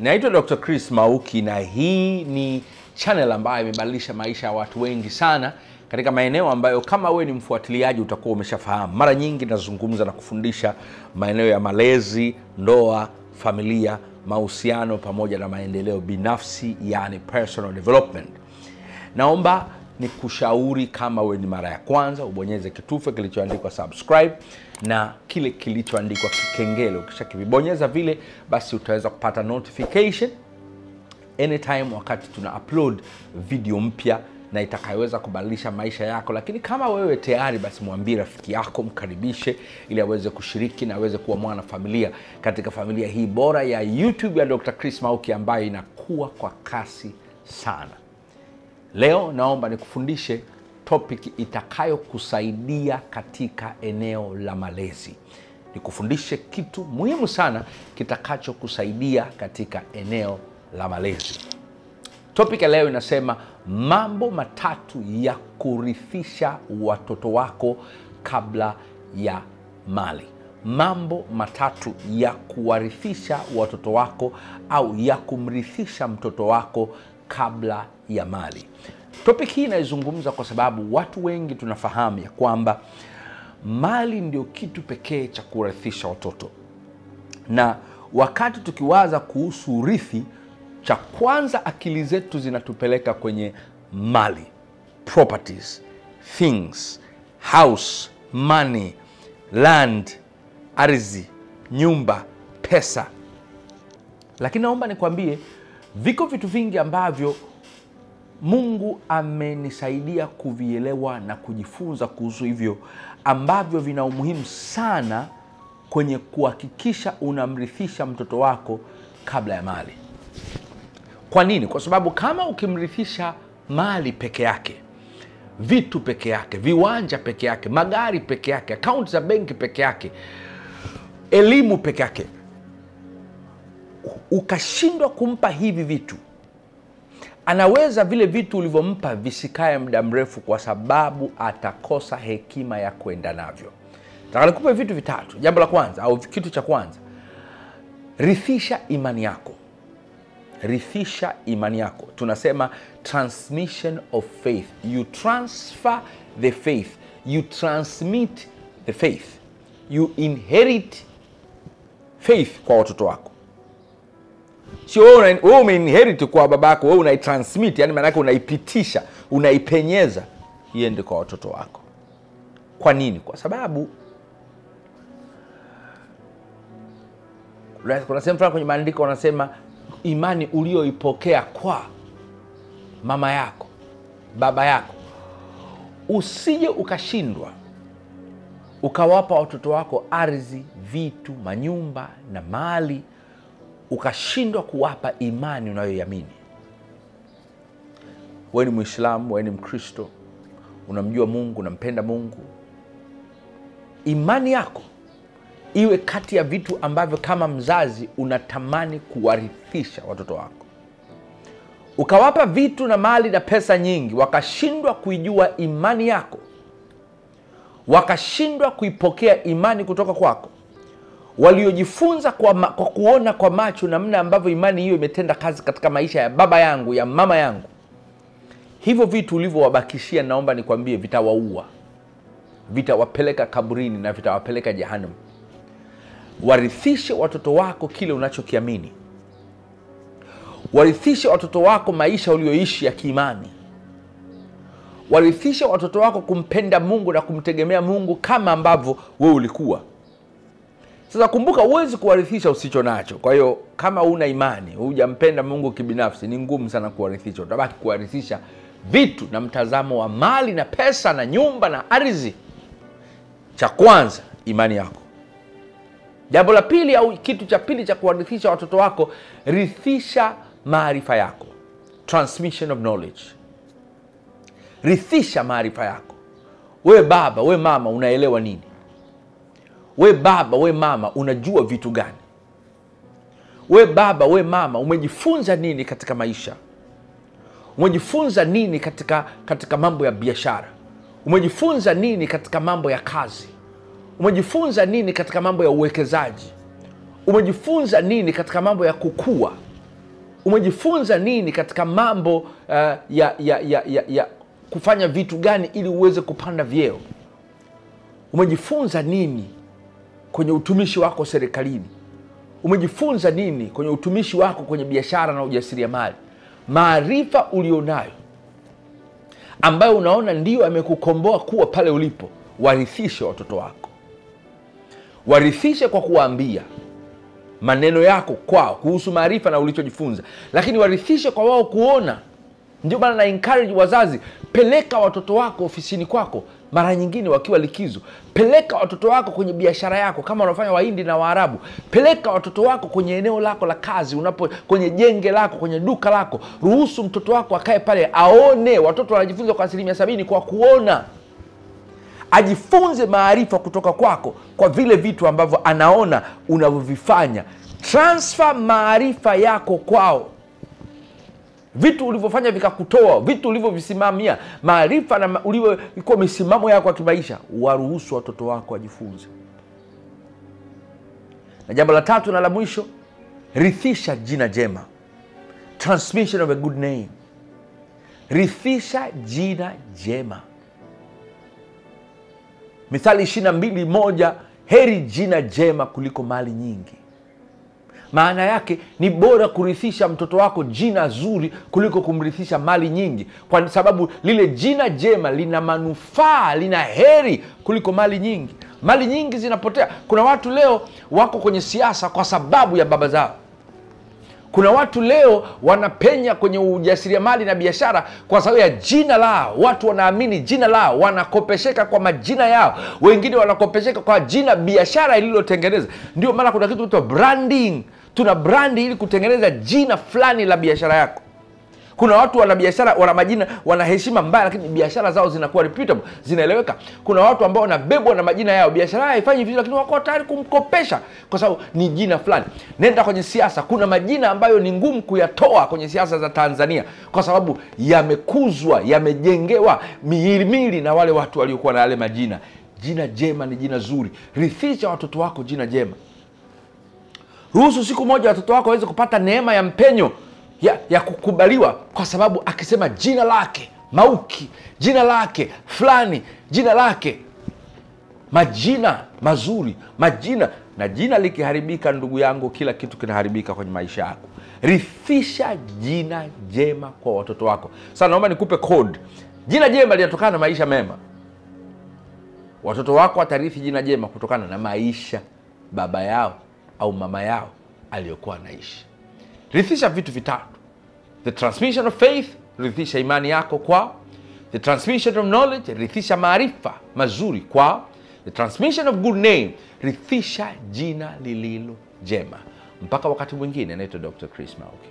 Naitwa Dr. Chris Mauki na hii ni channel ambayo imebadilisha maisha ya watu wengi sana katika maeneo ambayo kama wewe ni mfuatiliaji utakuwa umeshafahamu. Mara nyingi nazungumza na kufundisha maeneo ya malezi, ndoa, familia, mahusiano pamoja na maendeleo binafsi, yani personal development. Naomba nikushauri kama wewe ni mara ya kwanza ubonyeze kitufe kilichoandikwa subscribe na kile kilichoandikwa kikengele. Ukishakibonyeza vile basi utaweza kupata notification anytime wakati tuna upload video mpya na itakayoweza kubadilisha maisha yako. Lakini kama wewe tayari, basi mwambie rafiki yako, mkaribishe ili aweze kushiriki na aweze kuwa mwana familia katika familia hii bora ya YouTube ya Dr. Chris Mauki ambayo inakuwa kwa kasi sana. Leo naomba nikufundishe topic itakayokusaidia katika eneo la malezi. Nikufundishe kitu muhimu sana kitakachokusaidia katika eneo la malezi. Topic ya leo inasema mambo matatu ya kurithisha watoto wako kabla ya mali. Mambo matatu ya kuwarithisha watoto wako au ya kumrithisha mtoto wako kabla ya mali. Topic hii inaizungumza kwa sababu watu wengi tunafahamu ya kwamba mali ndio kitu pekee cha kurithisha watoto. Na wakati tukiwaza kuhusu urithi, cha kwanza akili zetu zinatupeleka kwenye mali, properties, things, house, money, land, ardhi, nyumba, pesa. Lakini naomba nikwambie viko vitu vingi ambavyo Mungu amenisaidia kuvielewa na kujifunza kuhusu hivyo, ambavyo vina umuhimu sana kwenye kuhakikisha unamrithisha mtoto wako kabla ya mali. Kwa nini? Kwa sababu kama ukimrithisha mali peke yake, vitu peke yake, viwanja peke yake, magari peke yake, akaunti za benki peke yake, elimu peke yake, ukashindwa kumpa hivi vitu, anaweza vile vitu ulivyompa visikae muda mrefu kwa sababu atakosa hekima ya kwenda navyo. Nataka nikupe vitu vitatu. Jambo la kwanza au kitu cha kwanza, rithisha imani yako. Rithisha imani yako. Tunasema transmission of faith. You transfer the faith. You transmit the faith. You inherit faith kwa watoto wako. Sio wewe umeinherit kwa babako, wewe unaitransmit, yani maana yake unaipitisha, unaipenyeza iende kwa watoto wako. Kwa nini? Kwa sababu kuna sehemu fulani kwenye maandiko wanasema imani ulioipokea kwa mama yako, baba yako. Usije ukashindwa ukawapa watoto wako ardhi, vitu, manyumba na mali, ukashindwa kuwapa imani unayoiamini. Wewe ni Muislamu, wewe ni Mkristo, unamjua Mungu, unampenda Mungu. Imani yako iwe kati ya vitu ambavyo kama mzazi unatamani kuwarithisha watoto wako. Ukawapa vitu na mali na pesa nyingi, wakashindwa kuijua imani yako, wakashindwa kuipokea imani kutoka kwako, waliojifunza kwa kuona kwa macho namna ambavyo imani hiyo imetenda kazi katika maisha ya baba yangu, ya mama yangu, hivyo vitu ulivyowabakishia, naomba nikwambie, vitawaua, vitawapeleka kaburini na vitawapeleka jehanamu. Warithishe watoto wako kile unachokiamini. Warithishe watoto wako maisha ulioishi ya kiimani. Warithishe watoto wako kumpenda Mungu na kumtegemea Mungu kama ambavyo wewe ulikuwa. Sasa kumbuka, huwezi kuwarithisha usicho nacho. Kwa hiyo kama una imani, hujampenda Mungu kibinafsi, ni ngumu sana kuwarithisha. Utabaki kuwarithisha vitu na mtazamo wa mali na pesa na nyumba na ardhi. Cha kwanza, imani yako. Jambo la pili au kitu cha pili cha kuwarithisha watoto wako, rithisha maarifa yako. Transmission of knowledge. Rithisha maarifa yako. Wewe baba, wewe mama, unaelewa nini? We baba, we mama, unajua vitu gani? We baba, we mama, umejifunza nini katika maisha? Umejifunza nini katika mambo ya biashara? Umejifunza nini katika mambo ya kazi? Umejifunza nini katika mambo ya uwekezaji? Umejifunza nini katika mambo ya kukua? Umejifunza nini katika mambo ya kufanya vitu gani ili uweze kupanda vyeo? Umejifunza nini kwenye utumishi wako serikalini? Umejifunza nini kwenye utumishi wako kwenye biashara na ujasiriamali? Maarifa ulionayo ambayo unaona ndiyo amekukomboa kuwa pale ulipo, warithishe watoto wako. Warithishe kwa kuwaambia maneno yako kwao kuhusu maarifa na ulichojifunza, lakini warithishe kwa wao kuona. Ndio maana na encourage wazazi, peleka watoto wako ofisini kwako mara nyingine wakiwa likizo. Peleka watoto wako kwenye biashara yako kama wanafanya Wahindi na Waarabu. Peleka watoto wako kwenye eneo lako la kazi, kwenye jenge lako, kwenye duka lako. Ruhusu mtoto wako akae pale aone. Watoto wanajifunza kwa 70% kwa kuona. Ajifunze maarifa kutoka kwako kwa vile vitu ambavyo anaona unavyovifanya. Transfer maarifa yako kwao. Vitu ulivyofanya vikakutoa, vitu ulivyovisimamia, maarifa na ulivyokuwa misimamo yako ya kimaisha, waruhusu watoto wako wajifunze. Na jambo la tatu na la mwisho, rithisha jina jema. Transmission of a good name. Rithisha jina jema. Mithali 22:1, heri jina jema kuliko mali nyingi. Maana yake ni bora kurithisha mtoto wako jina zuri kuliko kumrithisha mali nyingi, kwa sababu lile jina jema lina manufaa, lina heri kuliko mali nyingi. Mali nyingi zinapotea. Kuna watu leo wako kwenye siasa kwa sababu ya baba zao. Kuna watu leo wanapenya kwenye ujasiriamali na biashara kwa sababu ya jina lao. Watu wanaamini jina lao, wanakopesheka kwa majina yao. Wengine wanakopesheka kwa jina biashara ililotengeneza. Ndio maana kuna kitu kinaitwa branding. Tuna brandi ili kutengeneza jina fulani la biashara yako. Kuna watu wana biashara, wana majina, wana heshima mbaya, lakini biashara zao zinakuwa reputable, zinaeleweka. Kuna watu ambao wanabebwa na majina yao, biashara yao haifanyi vizuri, lakini wako tayari kumkopesha kwa sababu ni jina fulani. Nenda kwenye siasa, kuna majina ambayo ni ngumu kuyatoa kwenye siasa za Tanzania kwa sababu yamekuzwa, yamejengewa mihilimili na wale watu waliokuwa na yale majina. Jina jema ni jina zuri. Rithisha watoto wako jina jema. Ruhusu siku moja watoto wako waweze kupata neema ya mpenyo ya kukubaliwa, kwa sababu akisema jina lake Mauki, jina lake fulani, jina lake, majina mazuri, majina. Na jina likiharibika, ndugu yangu, kila kitu kinaharibika kwenye maisha yako. Rithisha jina jema kwa watoto wako. Sasa naomba nikupe code. Jina jema linatokana na maisha mema. Watoto wako watarithi jina jema kutokana na maisha baba yao au mama yao aliyokuwa anaishi. Rithisha vitu vitatu. The transmission of faith, rithisha imani yako kwao. The transmission of knowledge, rithisha maarifa mazuri kwao. The transmission of good name, rithisha jina lililo jema. Mpaka wakati mwingine, naitwa Dr. Chris Mauki.